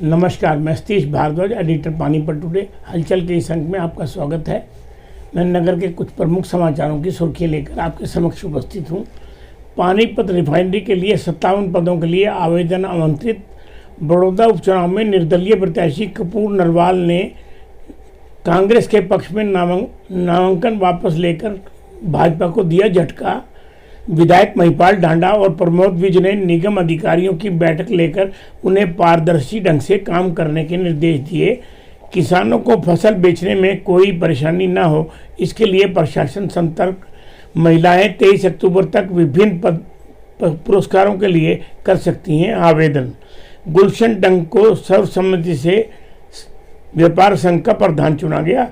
नमस्कार, मैं Satish Bhardwaj, editor Panipat today. हलचल के इस अंक में आपका स्वागत है। मैं नगर के कुछ प्रमुख समाचारों की सुर्खियां लेकर आपके समक्ष उपस्थित हूं। पानीपत रिफाइनरी के लिए 57 पदों के लिए आवेदन आमंत्रित। बड़ौदा उपचुनाव में निर्दलीय प्रत्याशी कपूर नरवाल ने कांग्रेस के पक्ष में नामांकन वापस लेकर भाजपा को दिया झटका। विधायक महिपाल ढांडा और प्रमोद विज ने निगम अधिकारियों की बैठक लेकर उन्हें पारदर्शी ढंग से काम करने के निर्देश दिए। किसानों को फसल बेचने में कोई परेशानी न हो, इसके लिए प्रशासन सतर्क। महिलाएं 23 अक्टूबर तक विभिन्न पुरस्कारों के लिए कर सकती हैं आवेदन। गुलशन डंग को सर्वसम्मति से व्यापार संघ का प्रधान चुना गया।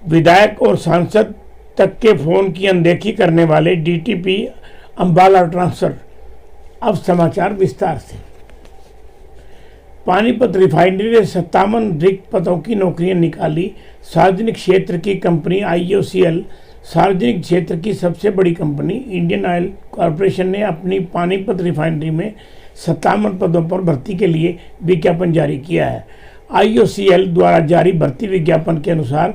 विधायक और सांसद तक के फोन की अनदेखी करने वाले डीटीपी अंबाला ट्रांसफर। अब समाचार विस्तार से। पानीपत रिफाइनरी ने 57 रिक्त पदों की नौकरियां निकाली। सार्वजनिक क्षेत्र की कंपनी IOCL, सार्वजनिक क्षेत्र की सबसे बड़ी कंपनी इंडियन ऑयल कॉरपोरेशन ने अपनी पानीपत रिफाइनरी में 57 पदों पर भर्ती के लिए विज्ञापन जारी किया है। IOCL द्वारा जारी भर्ती विज्ञापन के अनुसार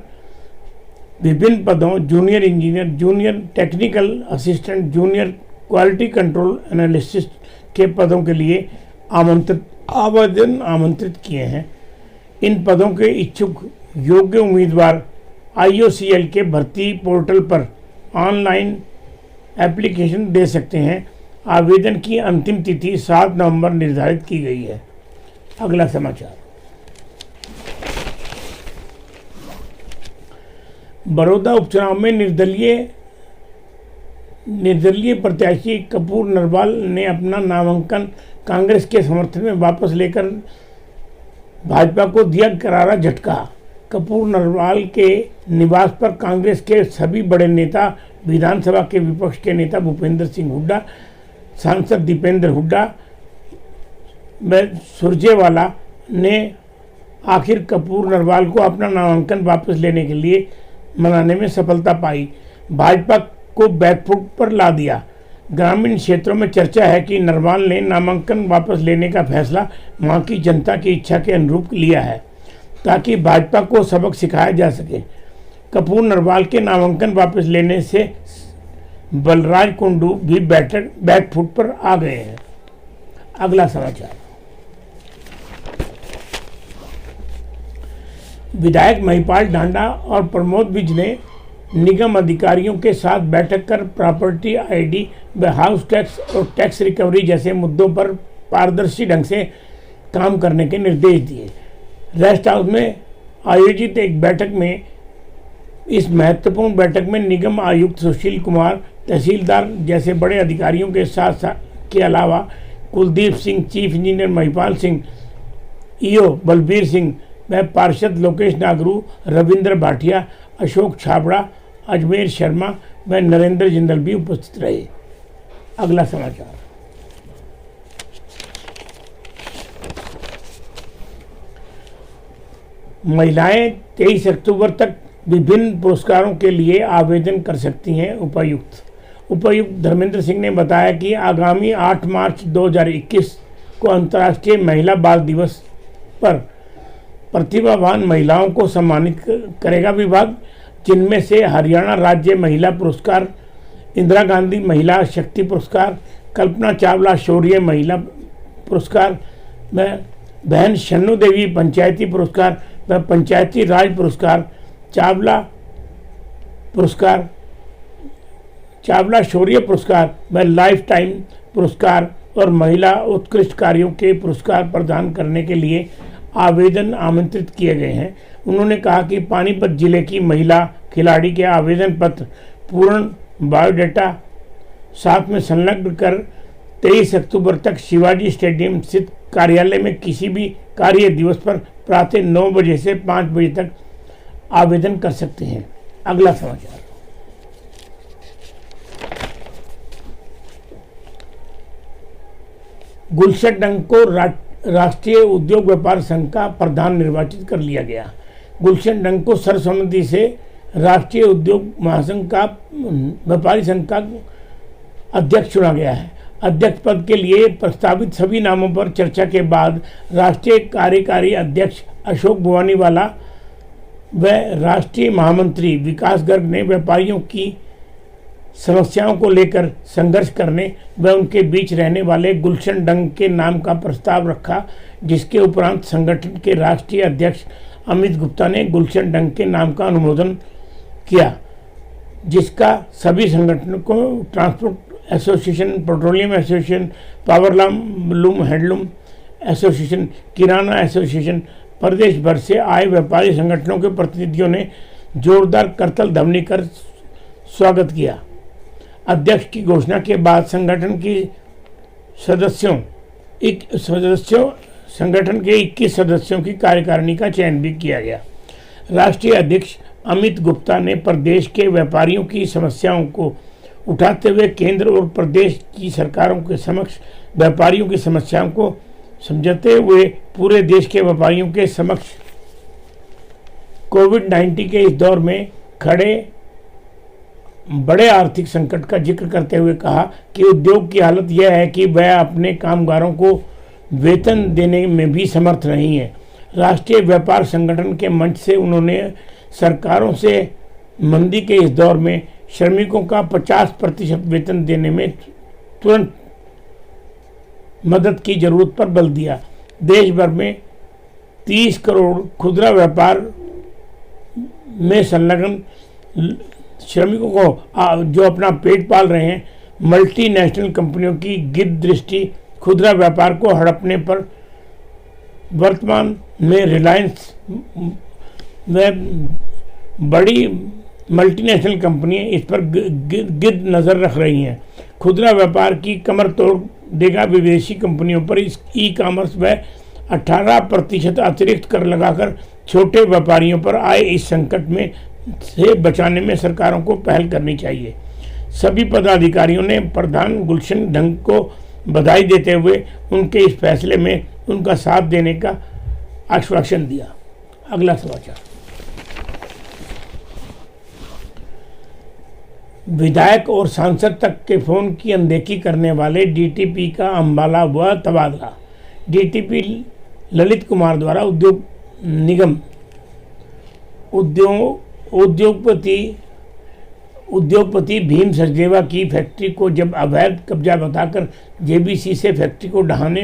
विभिन्न पदों junior engineer, junior technical assistant, junior quality control analyst के पदों के लिए आवेदन आमंत्रित किए हैं। इन पदों के इच्छुक योग्य उम्मीदवार IOCL के भर्ती पोर्टल पर ऑनलाइन एप्लीकेशन दे सकते हैं। आवेदन की अंतिम तिथि 7 नवंबर निर्धारित की गई है। अगला समाचार। बड़ौदा उपचुनाव में निर्दलीय प्रत्याशी कपूर नरवाल ने अपना नामांकन कांग्रेस के समर्थन में वापस लेकर भाजपा को दिया करारा झटका। कपूर नरवाल के निवास पर कांग्रेस के सभी बड़े नेता, विधानसभा के विपक्ष के नेता भूपेंद्र सिंह हुड्डा, सांसद दीपेंद्र हुड्डा व सुरजेवाला ने आखिर कपूर नरवाल को अपना नामांकन वापस लेने के लिए मनाने में सफलता पाई। भाजपा को बैकफुट पर ला दिया। ग्रामीण क्षेत्रों में चर्चा है कि नरवाल ने नामांकन वापस लेने का फैसला वहां की जनता की इच्छा के अनुरूप लिया है, ताकि भाजपा को सबक सिखाया जा सके। कपूर नरवाल के नामांकन वापस लेने से बलराज कुंडू भी बैकफुट पर आ गए हैं। अगला समाचार। विधायक महिपाल ढांडा और प्रमोद विज ने निगम अधिकारियों के साथ बैठक कर प्रॉपर्टी ID व हाउस टैक्स और टैक्स रिकवरी जैसे मुद्दों पर पारदर्शी ढंग से काम करने के निर्देश दिए। रेस्ट हाउस में आयोजित एक बैठक में इस महत्वपूर्ण बैठक में निगम आयुक्त सुशील कुमार, तहसीलदार जैसे बड़े अधिकारियों के साथ के अलावा Kuldeep Singh, chief engineer Mahipal Singh, EO Balbir Singh व पार्षद लोकेश नागरू, रविंद्र भाटिया, अशोक छाबड़ा, अजमेर शर्मा व नरेंद्र जिंदल भी उपस्थित रहे। अगला समाचार। महिलाएं 23 अक्टूबर तक विभिन्न पुरस्कारों के लिए आवेदन कर सकती हैं। उपायुक्त धर्मेंद्र सिंह ने बताया कि आगामी 8 मार्च 2021 को अंतर्राष्ट्रीय महिला बाल दिवस पर प्रतिभावान महिलाओं को सम्मानित करेगा विभाग, जिनमें से हरियाणा राज्य महिला पुरस्कार, इंदिरा गांधी महिला शक्ति पुरस्कार, कल्पना चावला शौर्य महिला पुरस्कार व बहन शन्नु देवी पंचायती पुरस्कार व पंचायती राज पुरस्कार, चावला शौर्य पुरस्कार व लाइफ टाइम पुरस्कार और महिला उत्कृष्ट कार्यों के पुरस्कार प्रदान करने के लिए आवेदन आमंत्रित किए गए हैं। उन्होंने कहा कि पानीपत जिले की महिला खिलाड़ी के आवेदन पत्र पूर्ण बायोडाटा साथ में संलग्न कर 23 अक्टूबर तक शिवाजी स्टेडियम स्थित कार्यालय में किसी भी कार्य दिवस पर प्रातः 9 बजे से 5 बजे तक आवेदन कर सकते हैं। अगला समाचार। गुलशन डंग को राष्ट्रीय उद्योग व्यापार संघ का प्रधान निर्वाचित कर लिया गया। गुलशन डंग को सर्वसम्मति से राष्ट्रीय उद्योग महासंघ का व्यापारी संघ का अध्यक्ष चुना गया है। अध्यक्ष पद के लिए प्रस्तावित सभी नामों पर चर्चा के बाद राष्ट्रीय कार्यकारी अध्यक्ष अशोक भुवानीवाला व राष्ट्रीय महामंत्री विकास गर्ग ने व्यापारियों की समस्याओं को लेकर संघर्ष करने व उनके बीच रहने वाले गुलशन डंग के नाम का प्रस्ताव रखा, जिसके उपरांत संगठन के राष्ट्रीय अध्यक्ष अमित गुप्ता ने गुलशन डंग के नाम का अनुमोदन किया, जिसका सभी संगठनों को transport association, petroleum association, powerloom handloom association, kirana association, प्रदेश भर से आए व्यापारी संगठनों के प्रतिनिधियों ने जोरदार करतल ध्वनि कर स्वागत किया। अध्यक्ष की घोषणा के बाद संगठन के 21 सदस्यों की कार्यकारिणी का चयन भी किया गया। राष्ट्रीय अध्यक्ष अमित गुप्ता ने प्रदेश के व्यापारियों की समस्याओं को उठाते हुए केंद्र और प्रदेश की सरकारों के समक्ष व्यापारियों की समस्याओं को समझते हुए पूरे देश के व्यापारियों के समक्ष कोविड-19 के इस दौर में खड़े बड़े आर्थिक संकट का जिक्र करते हुए कहा कि उद्योग की हालत यह है कि वह अपने कामगारों को वेतन देने में भी समर्थ नहीं है। राष्ट्रीय व्यापार संगठन के मंच से उन्होंने सरकारों से मंदी के इस दौर में श्रमिकों का 50% वेतन देने में तुरंत मदद की जरूरत पर बल दिया। देश भर में 30 करोड़ खुदरा व्यापार में संलग्न श्रमिकों को जो अपना पेट पाल रहे हैं, मल्टीनेशनल कंपनियों की गिद्ध दृष्टि खुदरा व्यापार को हड़पने पर वर्तमान में रिलायंस व बड़ी मल्टीनेशनल कंपनियां इस पर गिद्ध नज़र रख रही हैं। खुदरा व्यापार की कमर तोड़ देगा विदेशी कंपनियों पर इस ई कॉमर्स व 18% अतिरिक्त कर लगाकर छोटे व्यापारियों पर आए इस संकट में से बचाने में सरकारों को पहल करनी चाहिए। सभी पदाधिकारियों ने प्रधान गुलशन डंग को बधाई देते हुए उनके इस फैसले में उनका साथ देने का आश्वासन दिया। अगला समाचार, विधायक और सांसद तक के फोन की अनदेखी करने वाले डीटीपी का अंबाला हुआ तबादला। डीटीपी ललित कुमार द्वारा उद्योगपति भीम सचदेवा की फैक्ट्री को जब अवैध कब्जा बताकर जेबीसी से फैक्ट्री को ढहाने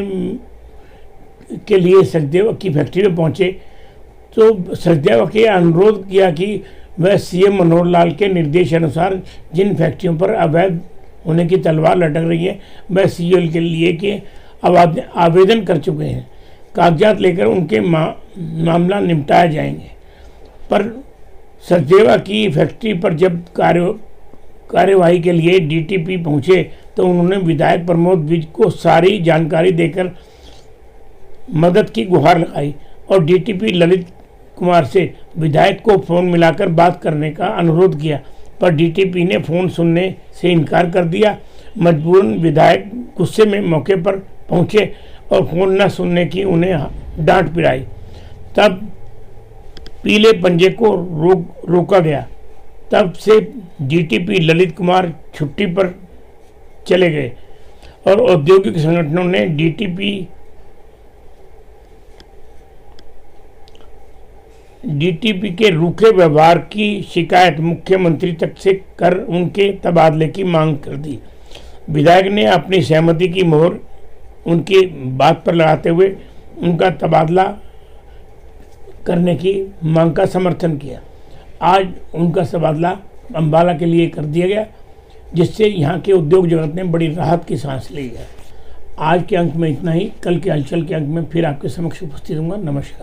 के लिए सचदेवा की फैक्ट्री में पहुंचे तो सचदेवा के अनुरोध किया कि वह सीएम मनोहर लाल के निर्देशानुसार जिन फैक्ट्रियों पर अवैध होने की तलवार लटक रही है वह सीएल के लिए के आवेदन कर चुके हैं, कागजात लेकर उनके मामला निपटाए जाएंगे। पर सचदेवा की फैक्ट्री पर जब कार्यवाही के लिए डीटीपी पहुंचे तो उन्होंने विधायक प्रमोद विज को सारी जानकारी देकर मदद की गुहार लगाई और डीटीपी ललित कुमार से विधायक को फ़ोन मिलाकर बात करने का अनुरोध किया, पर डीटीपी ने फ़ोन सुनने से इनकार कर दिया। मजबूरन विधायक गुस्से में मौके पर पहुंचे और फ़ोन न सुनने की उन्हें डांट पिटाई। तब पीले पंजे को रोका गया। तब से डीटीपी ललित कुमार छुट्टी पर चले गए और औद्योगिक संगठनों ने डीटीपी के रूखे व्यवहार की शिकायत मुख्यमंत्री तक से कर उनके तबादले की मांग कर दी। विधायक ने अपनी सहमति की मोहर उनकी बात पर लगाते हुए उनका तबादला करने की मांग का समर्थन किया। आज उनका तबादला अंबाला के लिए कर दिया गया, जिससे यहाँ के उद्योग जगत ने बड़ी राहत की सांस ली है। आज के अंक में इतना ही। कल के हलचल के अंक में फिर आपके समक्ष उपस्थित होऊंगा। नमस्कार।